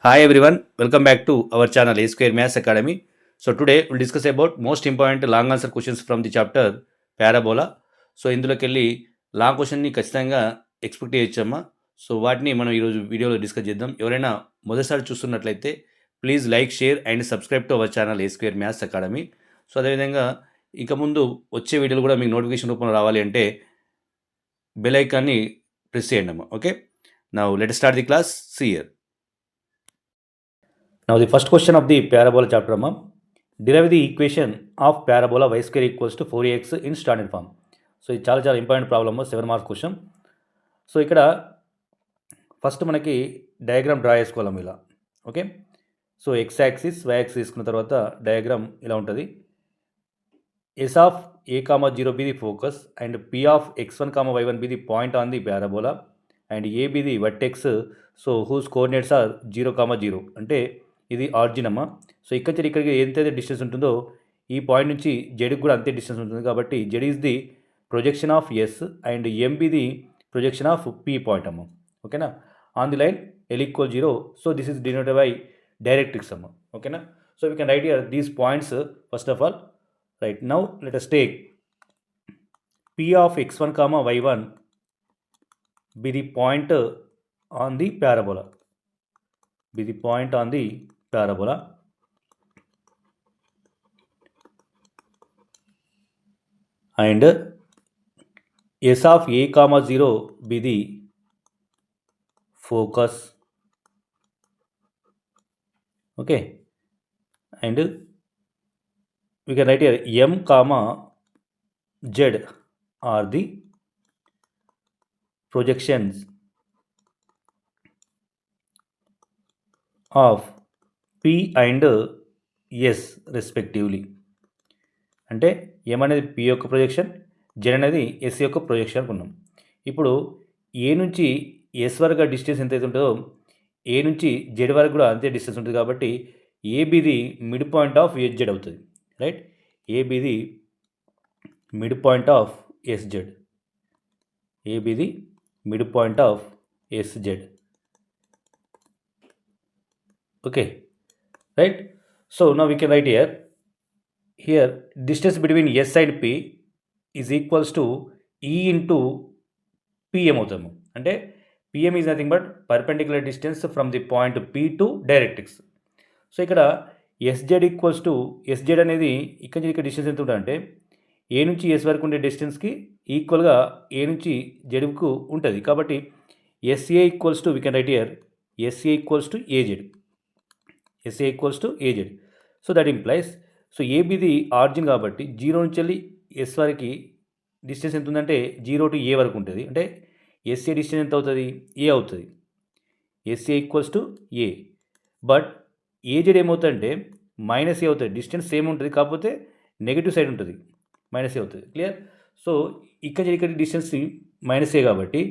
Hi everyone, welcome back to our channel A Square Maths Academy. So today we'll discuss about most important long answer questions from the chapter Parabola. So ఇందులోకి వెళ్ళి long క్వశ్చన్ని ఖచ్చితంగా expect చేయొచ్చమ్మా. So వాటిని మనం ఈరోజు వీడియోలో discuss చేద్దాం. ఎవరైనా మొదటిసారి చూస్తున్నట్లయితే please like, share and subscribe to our channel A square maths academy. So అదేవిధంగా ఇక ముందు వచ్చే వీడియోలు కూడా మీకు నోటిఫికేషన్ రూపంలో రావాలి అంటే బెల్ ఐకాన్ని ప్రెస్ చేయండి అమ్మా. Okay, now let start the class. See here. Now the first question of the parabola chapter, ma'am. Derive the equation of parabola y square equals to 4x in standard form. So ఇది చాలా important problem, 7 marks question. So ఇక్కడ first మనకి diagram draw చేసుకోవాలి ఇలా. Okay, so X axis, Y axis తీసుకున్న తర్వాత diagram ఇలా ఉంటుంది. S of A comma 0 be the focus and P of x1 comma y1 be the point on the parabola and A be the vertex. So whose coordinates are 0 comma 0 అంటే ఇది ఆర్జిన్ అమ్మ. So ఇక్కడ నుంచి ఇక్కడికి ఎంతైతే distance ఉంటుందో ఈ point నుంచి జెడ్కి కూడా అంతే డిస్టెన్స్ ఉంటుంది. కాబట్టి Z is the projection of S and M be the projection of P point అమ్మ. ఓకేనా, on the line L equal 0. So this is denoted by directrix అమ్మ. ఓకేనా, so we can write here these points first of all. Right now let us take p of x1 comma y1 be the point on the parabola. Be the point on the parabola and s of a comma 0 be the focus. Okay, and we can write here m comma z are the projections of p and s respectively. అంటే ఎం అనేది P యొక్క projection, Z అనేది yes యొక్క projection అనుకున్నాం. ఇప్పుడు ఏ నుంచి yes వరకు distance ఎంతైతే ఉంటుందో ఏ నుంచి జెడ్ వరకు కూడా అంతే డిస్టెన్స్ ఉంటుంది. కాబట్టి ఏబిది మిడ్ పాయింట్ ఆఫ్ ఎస్జెడ్ అవుతుంది. రైట్, ఏబిది మిడ్ పాయింట్ ఆఫ్ ఎస్జెడ్, ఏబిది mid point of SZ. Okay, right. So now we can write here distance between S and P is equals to E into PM అవుతాము. అంటే PM is nothing but perpendicular distance from the point P to directrix. So ఇక్కడ SZ equals to SZ అనేది ఇక్కడ నుంచి ఇక్కడ distance ఎంత ఉంటుంది అంటే ఏ నుంచి ఎస్ వరకు ఉండే డిస్టెన్స్కి ఈక్వల్గా ఏ నుంచి జెడ్కు ఉంటుంది. కాబట్టి SA equals to we can write here SA equals to AZ, SA equals to AZ. So that implies, so ఏబిది ఆర్జిన్ కాబట్టి 0 నుంచి వెళ్ళి ఎస్ వరకు డిస్టెన్స్ ఎంత ఉందంటే 0 టు ఏ వరకు ఉంటుంది. అంటే ఎస్ఏ డిస్టెన్స్ ఎంత అవుతుంది, ఏ అవుతుంది. SA equals to a, but AZ ఏమవుతుందంటే మైనస్ ఏ అవుతుంది. డిస్టెన్స్ సేమ్ ఉంటుంది, కాకపోతే నెగిటివ్ సైడ్ ఉంటుంది, మైనస్ ఏ అవుతుంది. క్లియర్. సో ఇక్కడ డిస్టెన్స్ మైనస్ ఏ కాబట్టి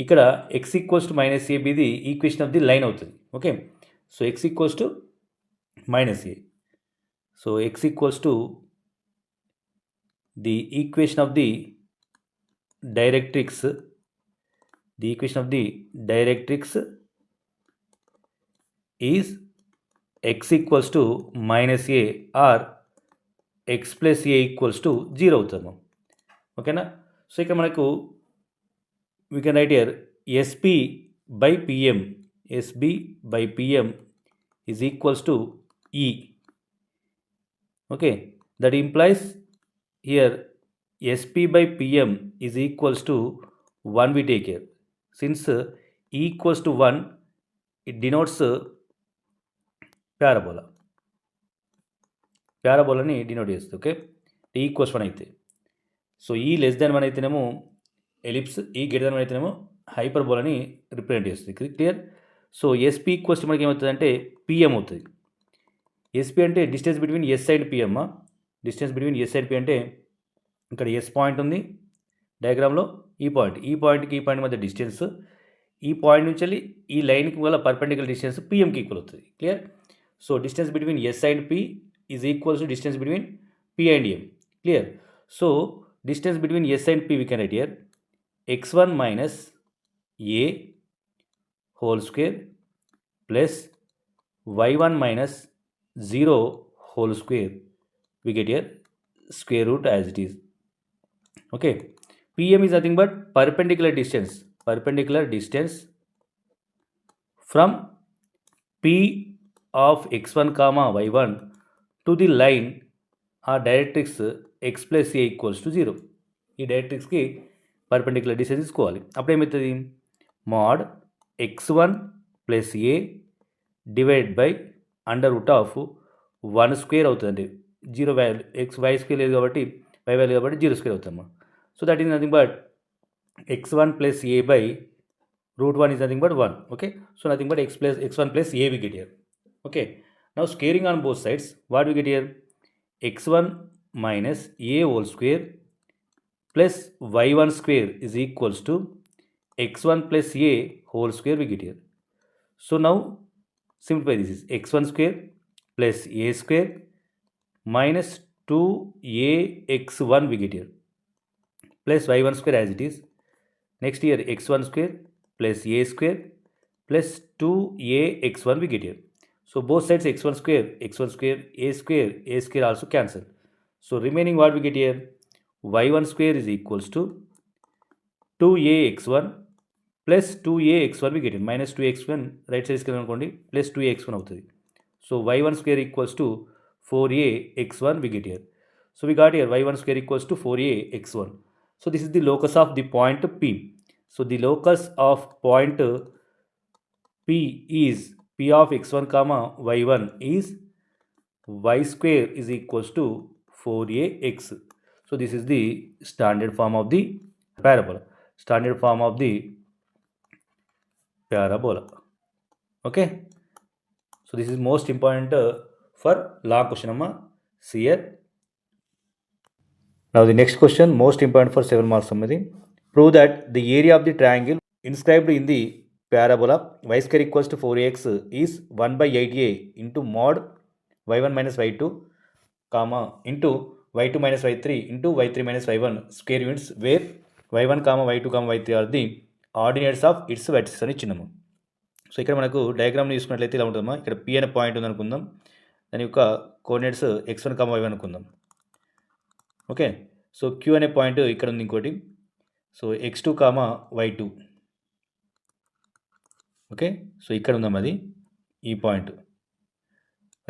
ఇక్కడ ఎక్స్ ఈక్వల్స్ టు మైనస్ ఏబిది ఈక్వేషన్ ఆఫ్ ది లైన్ అవుతుంది. Okay, so x equals to minus a. So x equals to the equation of the directrix. The equation of the directrix is x equals to minus a or x plus a equals to 0 అవుతాము. ఓకేనా, so ఇక్కడ మనకు we can write here sp by pm, sb by pm is equals to E. Okay, that implies here SP by PM is equals to 1 we take here. Since E equals to 1, it denotes parabola. పారాబోలాని denote చేస్తుంది. Okay, tea equals 1 అయితే, so ఈ less than 1 అయితేనేమో ellipse, ఈ greater than 1 అయితేనేమో హైపర్బోలాని represent చేస్తుంది. Clear. So SP equals మనకి ఏమవుతుంది అంటే పిఎం అవుతుంది. ఎస్పీ అంటే distance between yes and PM. Distance between yes and P అంటే ఇక్కడ ఎస్ పాయింట్ ఉంది డయాగ్రామ్లో, ఈ పాయింట్కి ఈ పాయింట్ మధ్య డిస్టెన్స్, ఈ పాయింట్ నుంచి వెళ్ళి ఈ లైన్కి గల పర్పెండికులర్ డిస్టెన్స్ పిఎంకి ఈక్వల్ అవుతుంది. Clear. So distance between yes and P is equals to distance between P and M. Clear. So distance between yes and P we can write here x1 minus A whole square plus y1 minus 0 whole square. We get here square root as it is. Okay, PM is nothing but perpendicular distance from P of x1 comma y1 to the line ఆ directrix x plus A equals to 0. ఈ డైరెక్ట్రిక్స్కి perpendicular distance తీసుకోవాలి. అప్పుడు ఏమవుతుంది? Mod x1 plus A divide by under root of 1 square అవుతుందండి. 0 value X y square లేదు కాబట్టి y value కాబట్టి 0 స్క్వేర్ అవుతుందమ్మా. So that is nothing but x1 plus a by root 1 is nothing but 1. Okay, so nothing but x1 plus a we get here. Okay, now squaring on both sides, what we get here? x1 minus a whole square plus y1 square is equals to x1 plus a whole square we get here. So now simplify this is x1 square plus a square minus 2ax1 we get here plus y1 square as it is. Next here x1 square plus a square plus 2ax1 we get here. So both sides x1 square, a square also cancel. So remaining what we get here? y1 square is equals to 2ax1 plus 2ax1 we get here. Minus 2x1 right side plus 2ax1 అవుతుంది. So y1 square equals to 4ax1 we get here. So we got here y1 square equals to 4ax1. So this is the locus of the point P. So the locus of point P is P of x1 comma y1 is y square is equals to 4ax. So this is the standard form of the parabola. Okay. So this is most important for long question amma. See here. Now the next question most important for 7 marks something. Prove that the area of the triangle inscribed in the parabola y square equals to 4ax is 1 by 8a into mod y1 minus y2 comma into y2 minus y3 into y3 minus y1 square units where y1 comma y2 comma y3 are the ordinates of its vertices అని ఇచ్చినాము. So ఇక్కడ మనకు డయాగ్రామ్ని చూసుకున్నట్లయితే ఇలా ఉంటుందమ్మా. ఇక్కడ P అనే point ఉంది అనుకుందాం. దాని యొక్క కోఆర్డినేట్స్ x1 కామా y1 అనుకుందాం. ఓకే, సో Q అనే పాయింట్ ఇక్కడ ఉంది ఇంకోటి. So x2 comma y2. Okay, సో ఇక్కడ ఉందాం అది ఈ point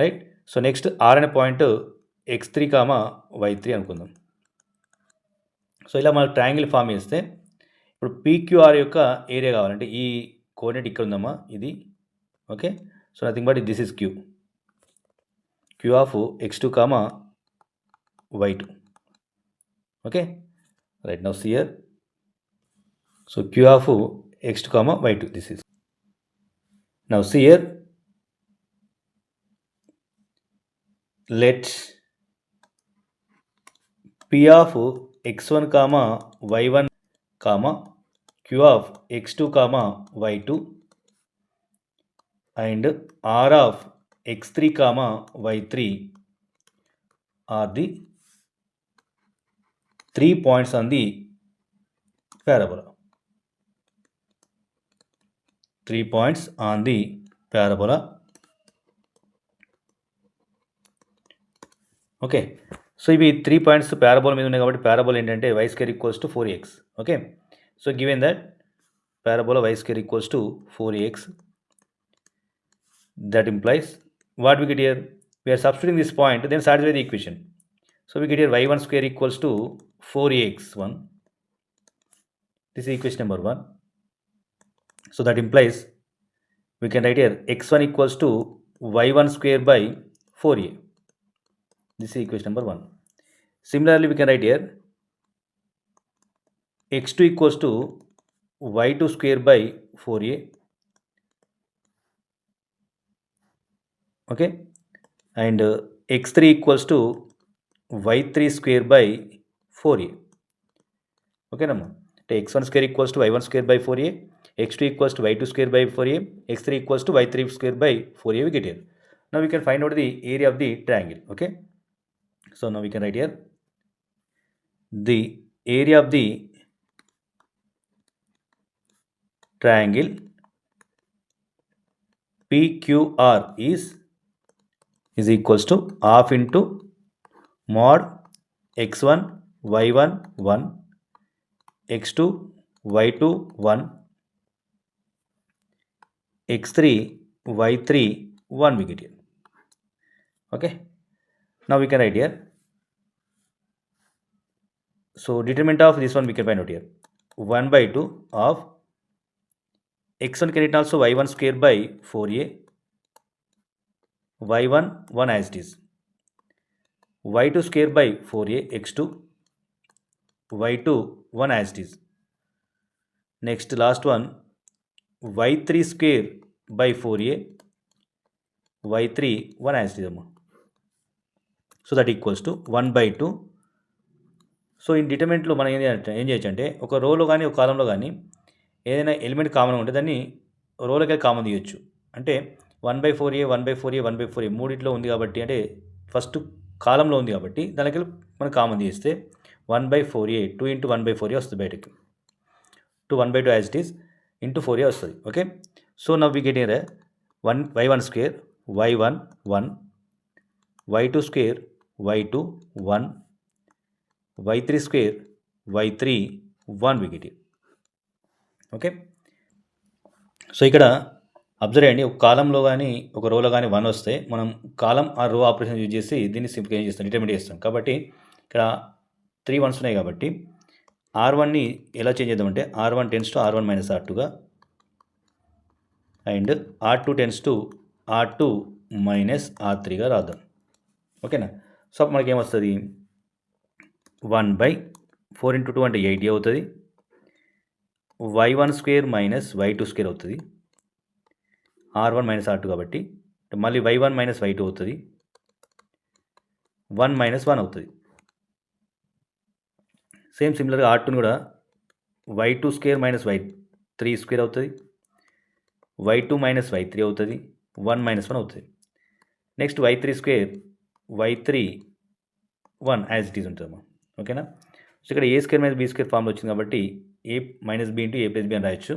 right. So next R అనే పాయింట్ x3 కామా y3 అనుకుందాం. సో ఇలా మనకు ట్రయాంగిల్ ఫామ్ చేస్తే ఇప్పుడు PQR యొక్క ఏరియా కావాలంటే ఈ కోఆర్డినేట్ ఇక్కడ ఉందమ్మా ఇది. Okay, so nothing but this is Q of x2 comma y2. Okay right, now see here. So Q of x2 comma y2 this is. Now see here, let P of x1 comma y1 comma Q of x2 comma y2 and R of x3 comma y3 are the 3 points on the parabola. 3 points on the parabola. Okay, so ఇవి 3 points parabola మీద ఉన్నాయి కాబట్టి parabola ఏంటంటే y square equals to 4ax. Okay, so given that parabola y square equals to 4ax, that implies what we get here? We are substituting this point, then satisfy the equation. So we get here y1 square equals to 4ax1. This is equation number 1. So that implies we can write here x1 equals to y1 square by 4a. This is equation number 1. Similarly, we can write here x2 equals to y2 square by 4a. Okay, and x3 equals to y3 square by 4a. Okay, namma. x1 square equals to y1 square by 4a, x2 equals to y2 square by 4a, x3 equals to y3 square by 4a we get here. Now we can find out the area of the triangle. Okay, so now we can write here the area of the triangle PQR is equals to half into mod x1 y1 1 x2 y2 1 x3 y3 1 we get here. Okay, now we can write here. So determinant of this one we can find out here. 1 by 2 of x1 can written also y1 square by 4a y1 1 as it is, y2 square by 4a x2 y2 1 as it is. Next last one y3 square by 4a y3 1 as it is. So that equals to 1/2. So ఈ డిటర్మినెంట్లో మనం ఏం చేయొచ్చు అంటే ఒక రోలో కానీ ఒక కాలంలో కానీ ఏదైనా ఎలిమెంట్ కామన్ ఉంటే దాన్ని రోలోకి కామన్ తీయొచ్చు. అంటే 1/4a 1/4a 1/4a మూడిట్లో ఉంది కాబట్టి, అంటే ఫస్ట్ కాలంలో ఉంది కాబట్టి దానికి మనం కామన్ తీస్తే 1/4a 2 × 1/4a వస్తుంది బయటకి. 1/2 as it is into 4a వస్తుంది. Okay, so now we get here y1 square y1 1 y2 square y2 1 y3 square y3 1 we get here. ఓకే, సో ఇక్కడ అబ్జర్వ్ చేయండి, ఒక కాలంలో కానీ ఒక రోలో కానీ 1 వస్తే మనం కాలం ఆ రో ఆపరేషన్ యూజ్ చేసి దీన్ని సింప్లిఫై చేస్తాం, డిటర్మినేట్ చేస్తాం. కాబట్టి ఇక్కడ 3 1s ఉన్నాయి కాబట్టి R1ని ఎలా చేంజ్ చేద్దామంటే R1 tends to R1 minus R2గా and R2 tends to R2 minus R3గా రాద్దాం. ఓకేనా, సో మనకి ఏమొస్తుంది 1/4 × 2 అంటే 80 అవుతుంది. y1 square minus y2 square అవుతుంది. R1 మైనస్ R2 కాబట్టి మళ్ళీ y1 మైనస్ y2 అవుతుంది. 1 మైనస్ 1 అవుతుంది. సేమ్ సిమిలర్గా R2ని కూడా y2 square minus y3 square అవుతుంది. y2 మైనస్ y3 అవుతుంది. 1 మైనస్ 1 అవుతుంది. Next y3 square y3 1 as it is ఉంటుందమ్మా. ఓకేనా, సో ఇక్కడ a square minus b square ఫామ్లో వచ్చింది కాబట్టి a minus b into a plus b అని రాయొచ్చు.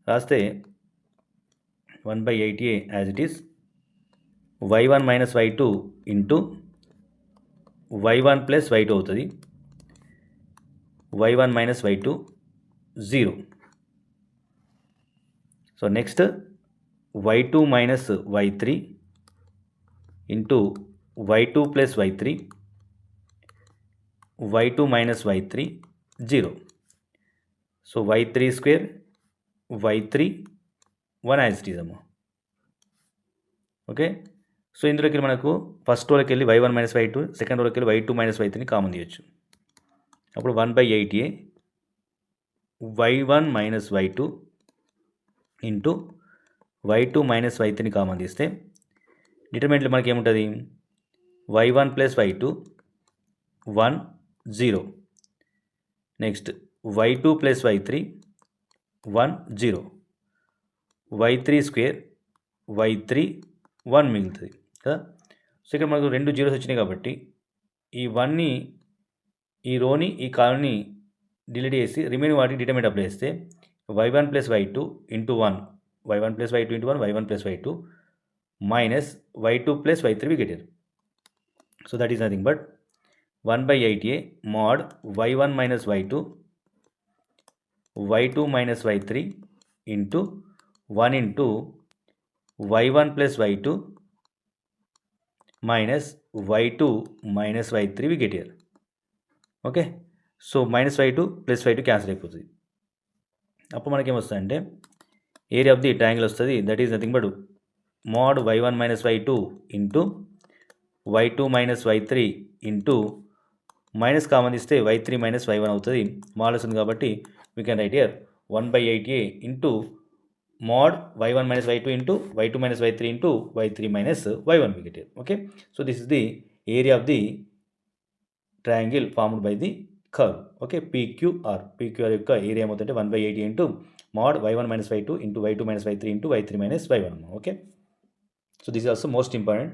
రాస్తే 1/8a as it is y1 minus y2 into y1 plus y2 అవుతుంది. y1 minus y2 0. So next y2 minus y3 into y2 plus y3 y2 minus y3 0. So y3 square y3 1 as it is అమ్మా. Okay, so ఇందులోకి మనకు first రోలోకి వెళ్ళి y1 minus y2, second రోలోకి వెళ్ళి y2 minus y3ని common తీయచ్చు. అప్పుడు 1/8a y1 minus y2 into y2 minus y3ని common తీస్తే డిటర్మినెంట్లో మనకి ఏముంటుంది y1 plus y2 1 0. Next y2 plus y3 1 0. y3 square y3 1 మిగులుతుంది కదా. సో ఇక్కడ మనకు 2 జీరోస్ వచ్చినాయి కాబట్టి ఈ 1ని ఈ రోని ఈ కాలంని డిలీట్ చేసి రిమైనింగ్ వాటికి డిటర్మినెంట్ అప్లై చేస్తే y1 plus y2 into 1 y1 plus y2 into 1 y1 plus y2 minus y2 plus y3 we get here. So that is nothing but 1/8a mod y1 minus y2 y2 minus y3 into 1 into y1 plus y2 minus y2 minus y3 we get here. Okay, so minus y2 plus y2 cancel అయిపోతుంది. అప్పుడు మనకి ఏమొస్తుందంటే area of the triangle వస్తుంది. That is nothing but mod y1 minus y2 into y2 minus y3 into minus common ఇస్తే y3 minus y1 అవుతుంది. Models ఉంది కాబట్టి we can write here 1/8a into mod y1 minus y2 into y2 minus y3 into y3 minus y1 we get here. Okay, so this is the area of the triangle formed by the curve. Okay, PQR యొక్క area ఏమవుతుందంటే 1/8a into mod y1 minus y2 into y2 minus y3 into y3 minus y1. Okay, so this is also most important.